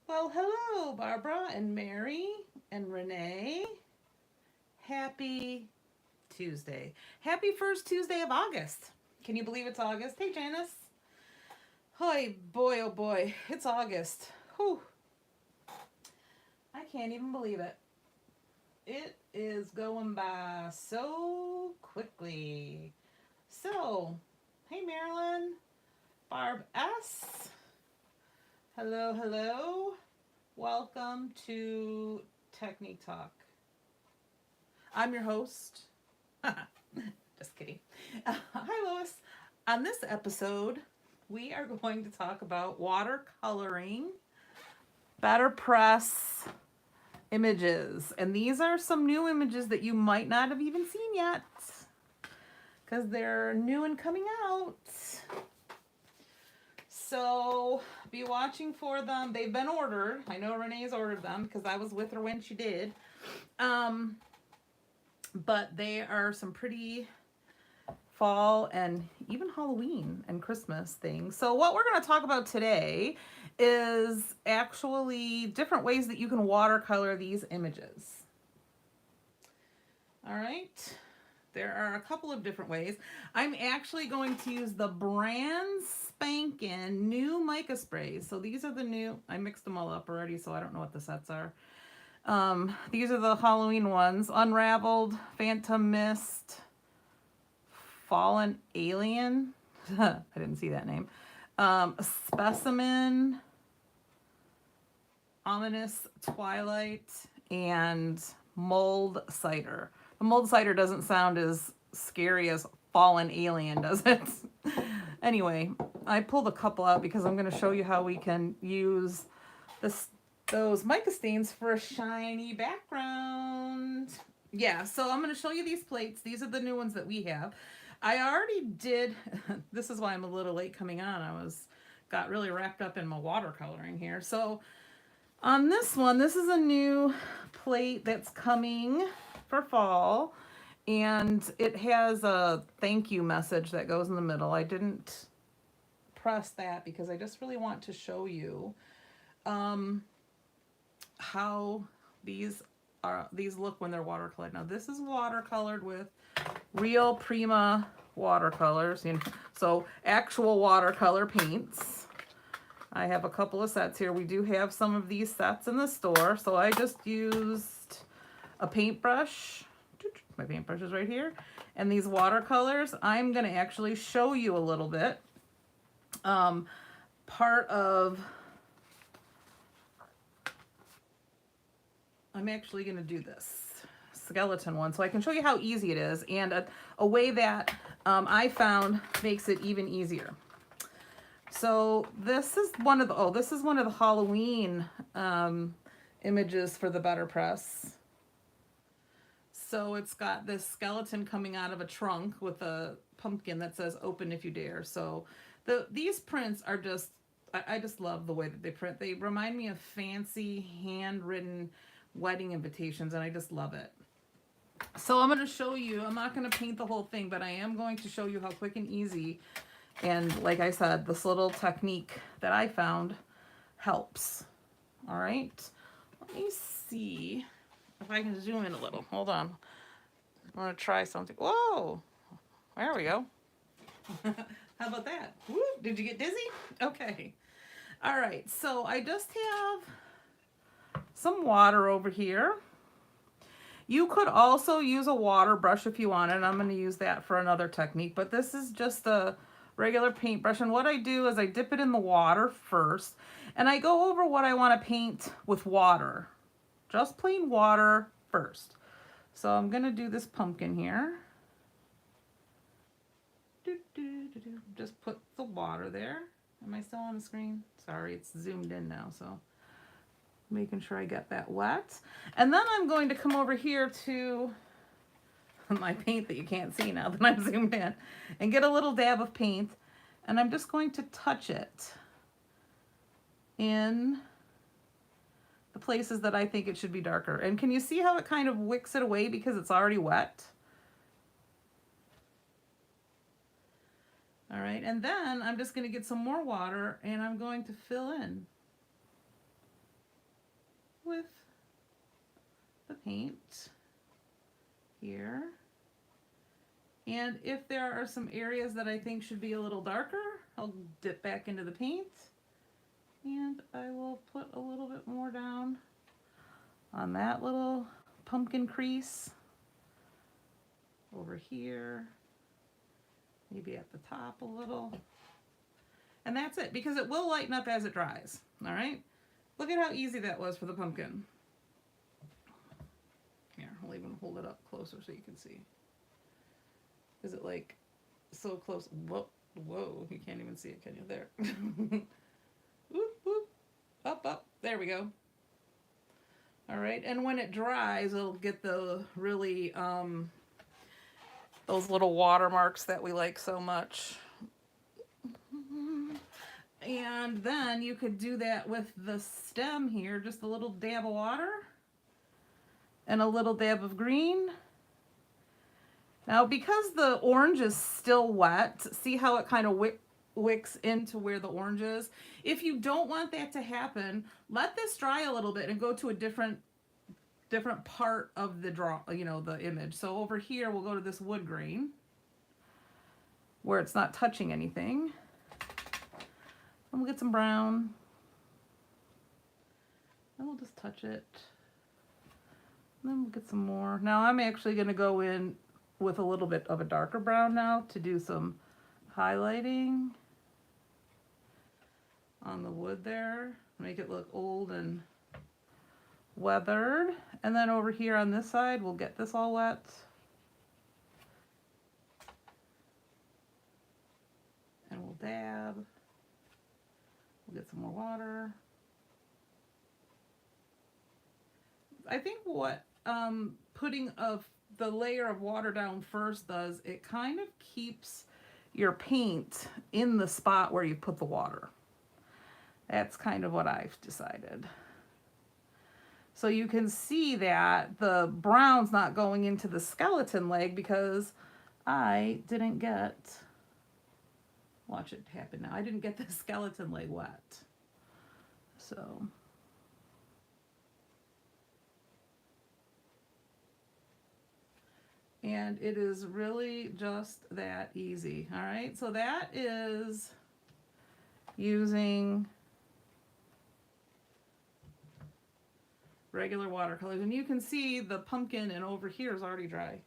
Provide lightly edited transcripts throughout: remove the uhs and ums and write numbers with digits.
Well, hello, Barbara and Mary and Renee. Happy Tuesday. Happy first Tuesday of August. Can you believe it's August? Hey, Janice. Hoy, boy, oh boy, it's August. Whew. I can't even believe it. It is going by so quickly. So, hey, Marilyn, Barb S. Hello, hello. Welcome to Technique Talk. I'm your host. Just kidding. Hi, Lois. On this episode, we are going to talk about watercoloring, better press images. And these are some new images that you might not have even seen yet because they're new and coming out. So be watching for them. They've been ordered. I know Renee's ordered them because I was with her when she did. But they are some pretty fall and even Halloween and Christmas things. So what we're going to talk about today is actually different ways that you can watercolor these images. All right. There are a couple of different ways. I'm actually going to use the brand spanking new mica sprays. So these are the new, I mixed them all up already, so I don't know what the sets are. These are the Halloween ones. Unraveled, Phantom Mist, Fallen Alien. I didn't see that name. Specimen, Ominous Twilight, and Mold Cider. The Mold Cider doesn't sound as scary as Fallen Alien, does it? Anyway, I pulled a couple out because I'm going to show you how we can use those mica stains for a shiny background. Yeah, so I'm going to show you these plates. These are the new ones that we have. I already did, this is why I'm a little late coming on. Got really wrapped up in my watercoloring here. So on this one, this is a new plate that's coming for fall. And it has a thank you message that goes in the middle. I didn't press that because I just really want to show you how these look when they're watercolored. Now this is watercolored with real Prima watercolors, so actual watercolor paints. I have a couple of sets here. We do have some of these sets in the store, so I just used a paintbrush. My paintbrush is right here, and these watercolors. I'm going to actually show you a little bit. I'm actually going to do this skeleton one so I can show you how easy it is, and a way that I found makes it even easier. So this is one of the Halloween images for the Better Press. So it's got this skeleton coming out of a trunk with a pumpkin that says "Open if you dare." So these prints are just, I just love the way that they print. They remind me of fancy handwritten wedding invitations, and I just love it. So I'm going to show you, I'm not going to paint the whole thing, but I am going to show you how quick and easy, and like I said, this little technique that I found helps. All right, let me see if I can zoom in a little. Hold on. I'm going to try something. Whoa, there we go. How about that? Woo, did you get dizzy? Okay. All right, so I just have some water over here. You could also use a water brush if you wanted. I'm going to use that for another technique, but this is just a regular paintbrush. And what I do is I dip it in the water first, and I go over what I want to paint with water. Just plain water first. So I'm going to do this pumpkin here. Just put the water there. Am I still on the screen? Sorry, it's zoomed in now, so making sure I get that wet. And then I'm going to come over here to my paint that you can't see now that I'm zoomed in, and get a little dab of paint, and I'm just going to touch it in the places that I think it should be darker. And can you see how it kind of wicks it away because it's already wet? All right, and then I'm just going to get some more water and I'm going to fill in. with the paint here. And if there are some areas that I think should be a little darker, I'll dip back into the paint and I will put a little bit more down on that little pumpkin crease over here, maybe at the top a little. And that's it, because it will lighten up as it dries. All right, look at how easy that was for the pumpkin. Here, I'll even hold it up closer so you can see. Is it like so close? Whoa, whoa, you can't even see it, can you? There. Whoop, whoop. Up, up, there we go. All right, and when it dries, it'll get the really, those little watermarks that we like so much. And then you could do that with the stem here, just a little dab of water and a little dab of green. Now, because the orange is still wet, see how it kind of wicks into where the orange is? If you don't want that to happen, let this dry a little bit and go to a different part of the the image. So over here, we'll go to this wood grain where it's not touching anything. And we'll get some brown. And we'll just touch it. And then we'll get some more. Now I'm actually going to go in with a little bit of a darker brown now to do some highlighting on the wood there. Make it look old and weathered. And then over here on this side, we'll get this all wet. And we'll dab. We'll get some more water. I think what putting the layer of water down first does, it kind of keeps your paint in the spot where you put the water. That's kind of what I've decided. So you can see that the brown's not going into the skeleton leg because I didn't get, watch it happen now, I didn't get the skeleton leg wet. So. And it is really just that easy. All right, so that is using regular watercolors. And you can see the pumpkin and over here is already dry.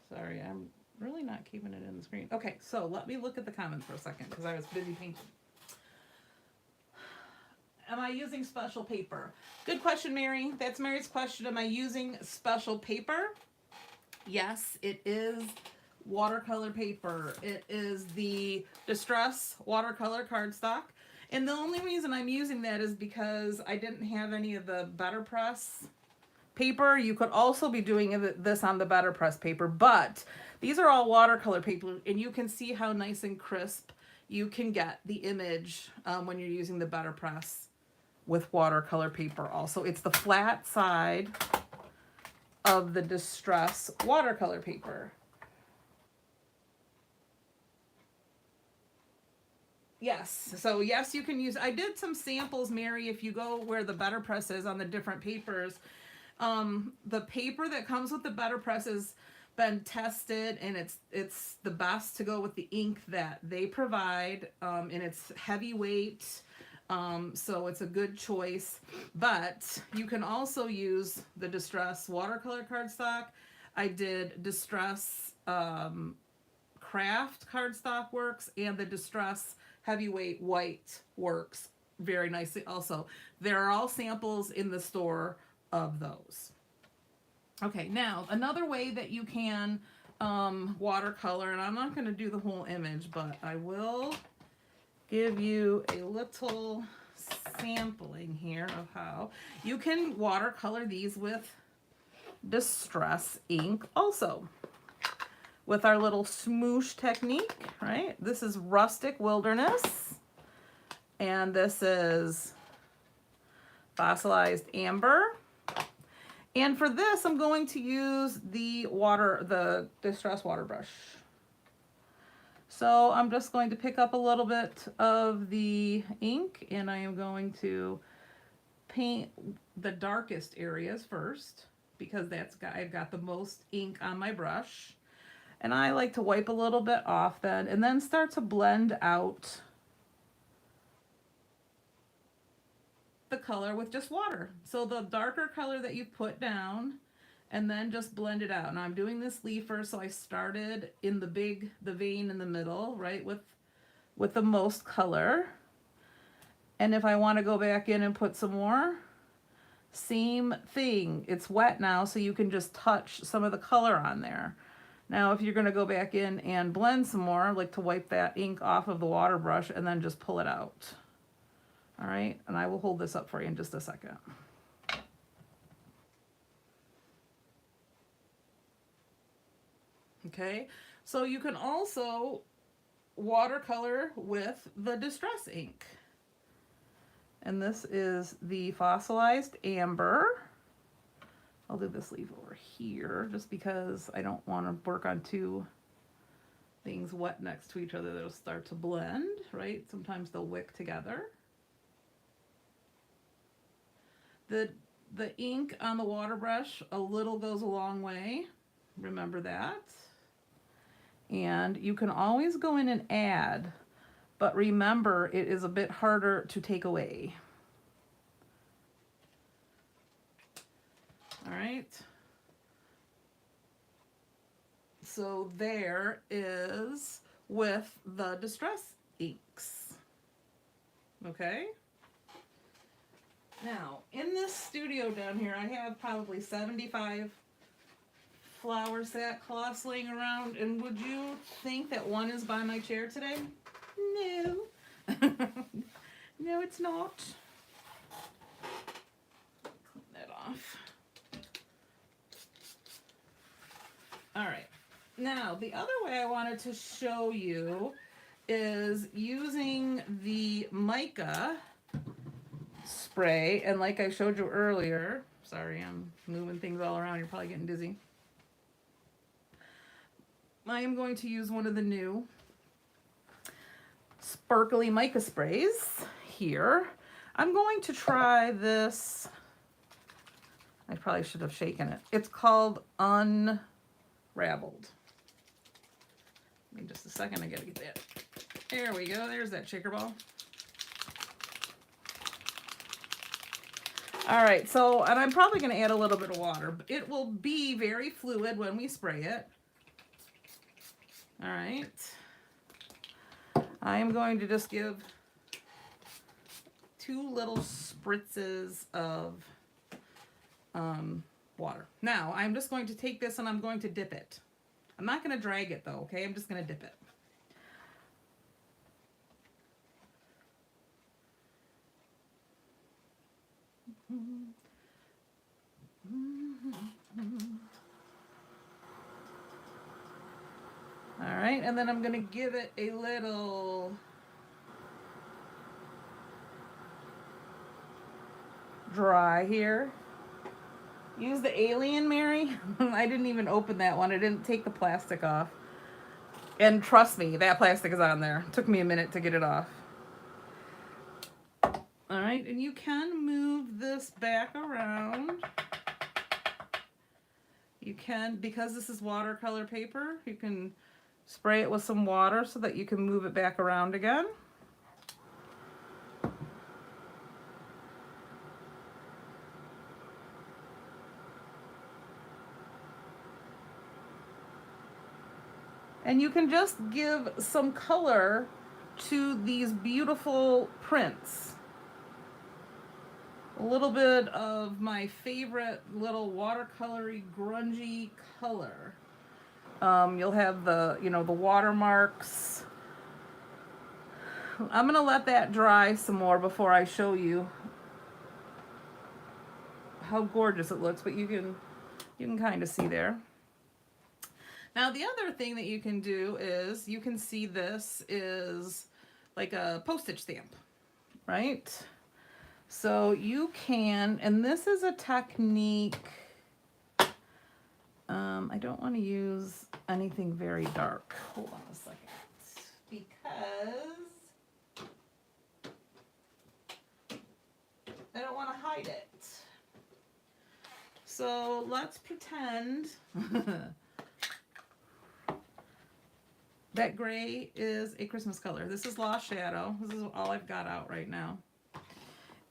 Sorry, I'm really not keeping it in the screen. Okay, so let me look at the comments for a second because I was busy painting. Am I using special paper? Good question, Mary. That's Mary's question. Am I using special paper? Yes, it is watercolor paper. It is the Distress watercolor cardstock. And the only reason I'm using that is because I didn't have any of the Better Press paper. You could also be doing this on the Better Press paper, but these are all watercolor paper, and you can see how nice and crisp you can get the image when you're using the Better Press with watercolor paper. Also, it's the flat side of the Distress watercolor paper. Yes, so yes, you can use, I did some samples, Mary, if you go where the Better Press is on the different papers. The paper that comes with the Better Press has been tested, and it's the best to go with the ink that they provide, and it's heavyweight. So it's a good choice, but you can also use the Distress watercolor cardstock. I did Distress craft cardstock works, and the Distress heavyweight white works very nicely also. There are all samples in the store of those. Okay, now another way that you can watercolor, and I'm not going to do the whole image, but I will give you a little sampling here of how you can watercolor these with Distress ink also. With our little smoosh technique, right? This is Rustic Wilderness, and this is Fossilized Amber. And for this, I'm going to use the Distress water brush. So I'm just going to pick up a little bit of the ink and I am going to paint the darkest areas first because I've got the most ink on my brush. And I like to wipe a little bit off then and then start to blend out the color with just water. So the darker color that you put down and then just blend it out. Now I'm doing this leaf first, so I started in the vein in the middle, right, with the most color. And if I want to go back in and put some more, same thing. It's wet now, so you can just touch some of the color on there. Now if you're going to go back in and blend some more, I like to wipe that ink off of the water brush and then just pull it out. All right, and I will hold this up for you in just a second. Okay, so you can also watercolor with the Distress ink. And this is the fossilized amber. I'll do this leaf over here just because I don't want to work on two things wet next to each other. They'll start to blend, right? Sometimes they'll wick together. The ink on the water brush, a little goes a long way. Remember that. And you can always go in and add, but remember it is a bit harder to take away. All right. So there is with the Distress inks. Okay. Now, in this studio down here, I have probably 75 flower sackcloths laying around, and would you think that one is by my chair today? No. No, it's not. Clean that off. All right. Now, the other way I wanted to show you is using the mica spray, and like I showed you earlier, sorry, I'm moving things all around, you're probably getting dizzy. I am going to use one of the new sparkly mica sprays here. I'm going to try this. I probably should have shaken it. It's called Unraveled. Give me just a second, I gotta get that. There we go, there's that shaker ball. All right, so, and I'm probably gonna add a little bit of water, but it will be very fluid when we spray it. All right. I am going to just give 2 little spritzes of water. Now, I'm just going to take this and I'm going to dip it. I'm not going to drag it though, okay? I'm just going to dip it. All right, and then I'm going to give it a little dry here. Use the Alien, Mary. I didn't even open that one. I didn't take the plastic off. And trust me, that plastic is on there. It took me a minute to get it off. All right, and you can move this back around. You can, because this is watercolor paper, you can spray it with some water so that you can move it back around again. And you can just give some color to these beautiful prints. A little bit of my favorite little watercolory grungy color. You'll have the, you know, the watermarks. I'm gonna let that dry some more before I show you how gorgeous it looks, but you can kind of see there. Now the other thing that you can do is you can see this is like a postage stamp, right? So you can, and this is a technique. I don't want to use anything very dark. Hold on a second. So let's pretend that gray is a Christmas color. This is Lost Shadow. This is all I've got out right now.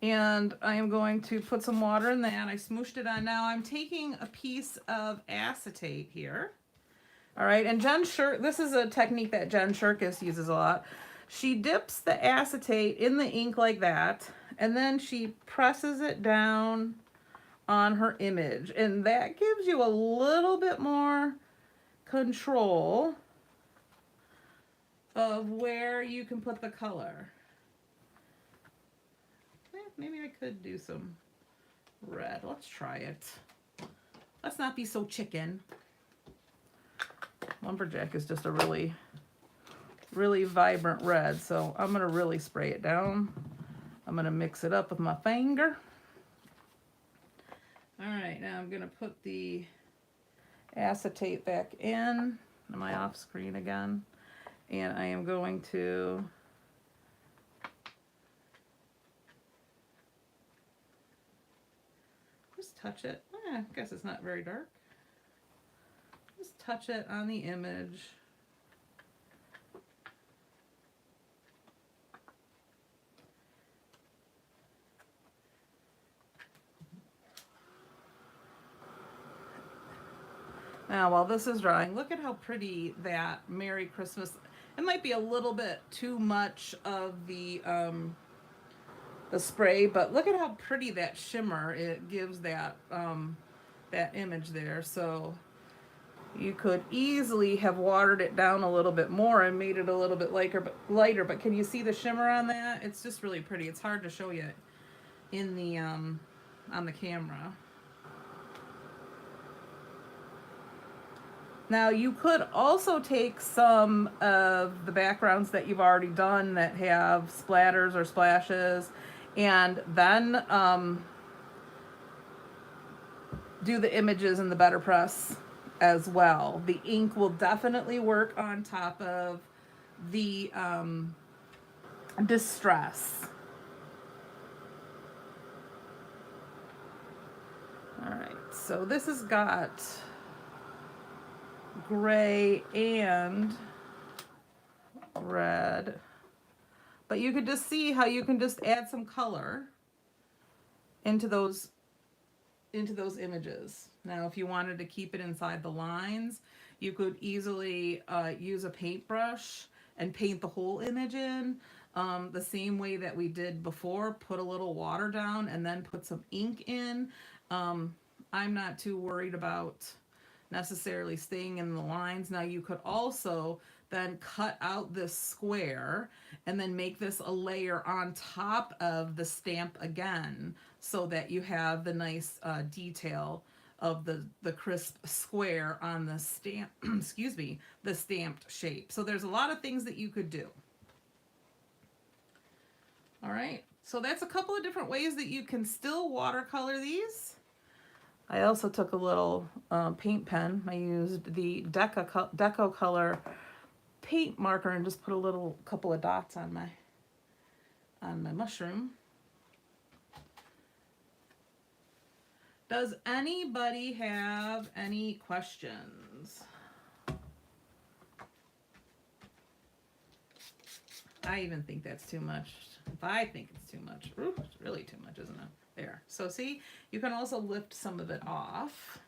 And I am going to put some water in that. I smooshed it on. Now I'm taking a piece of acetate here. All right, and this is a technique that Jen Shirkus uses a lot. She dips the acetate in the ink like that, and then she presses it down on her image. And that gives you a little bit more control of where you can put the color. Maybe I could do some red. Let's try it. Let's not be so chicken. Lumberjack is just a really, really vibrant red, so I'm going to really spray it down. I'm going to mix it up with my finger. All right, now I'm going to put the acetate back in. Am I off screen again? And I am going to just touch it. I guess it's not very dark. Just touch it on the image. Now, while this is drying, look at how pretty that Merry Christmas. It might be a little bit too much of the spray, but look at how pretty that shimmer it gives that that image there. So you could easily have watered it down a little bit more and made it a little bit lighter, but can you see the shimmer on that? It's just really pretty. It's hard to show you in the on the camera. Now you could also take some of the backgrounds that you've already done that have splatters or splashes, and then do the images in the Better Press as well. The ink will definitely work on top of the distress. All right, so this has got gray and red, but you could just see how you can just add some color into those images. Now, if you wanted to keep it inside the lines, you could easily use a paintbrush and paint the whole image in the same way that we did before. Put a little water down and then put some ink in. I'm not too worried about necessarily staying in the lines. Now you could also then cut out this square and then make this a layer on top of the stamp again, so that you have the nice detail of the crisp square on the stamp, excuse me, the stamped shape. So there's a lot of things that you could do. All right, so that's a couple of different ways that you can still watercolor these. I also took a little paint pen. I used the Deco Color paint marker and just put a couple of dots on my mushroom. Does anybody have any questions? I even think that's too much. If I think it's too much, ooh, it's really too much, isn't it? There. So see, you can also lift some of it off.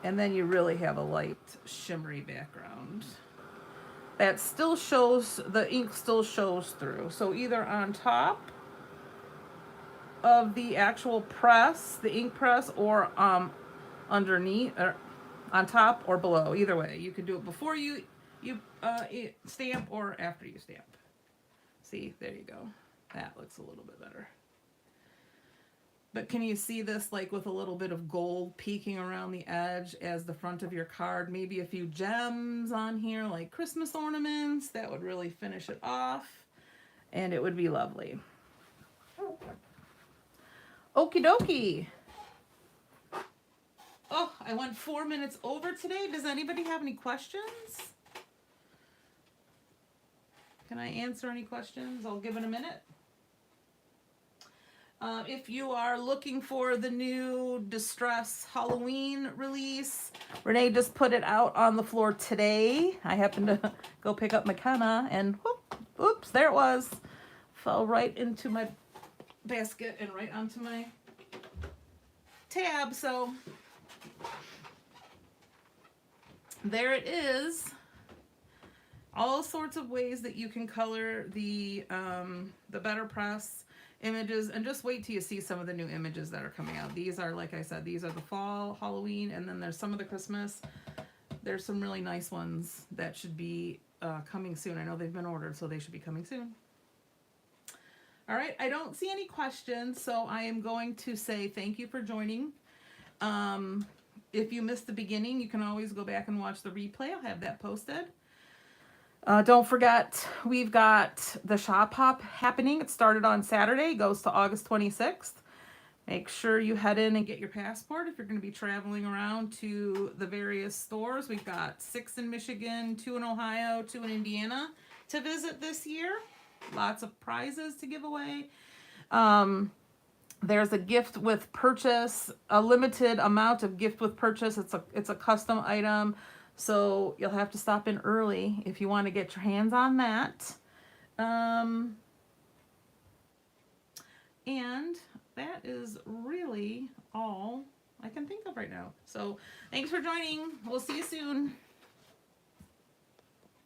And then you really have a light shimmery background. That still shows, the ink still shows through. So either on top of the actual press, the ink press, or underneath, or on top or below. Either way, you can do it before you stamp or after you stamp. See, there you go. That looks a little bit better. But can you see this, like with a little bit of gold peeking around the edge as the front of your card? Maybe a few gems on here, like Christmas ornaments. That would really finish it off, and it would be lovely. Okie dokie. Oh, I went 4 minutes over today. Does anybody have any questions? Can I answer any questions? I'll give it a minute. If you are looking for the new Distress Halloween release, Renee just put it out on the floor today. I happened to go pick up McKenna and whoop, oops, there it was. Fell right into my basket and right onto my tab. So there it is. All sorts of ways that you can color the Better Press images, and just wait till you see some of the new images that are coming out. These are, like I said, these are the fall, Halloween, and then there's some of the Christmas. There's some really nice ones that should be coming soon. I know they've been ordered, so they should be coming soon. All right, I don't see any questions, so I am going to say thank you for joining. If you missed the beginning, you can always go back and watch the replay. I'll have that posted. Don't forget, we've got the shop hop happening. It started on Saturday, goes to August 26th. Make sure you head in and get your passport if you're going to be traveling around to the various stores. We've got 6 in Michigan, 2 in Ohio, 2 in Indiana to visit this year. Lots of prizes to give away. There's a gift with purchase, a limited amount of gift with purchase. It's a custom item, so you'll have to stop in early if you want to get your hands on that. And that is really all I can think of right now. So thanks for joining. We'll see you soon.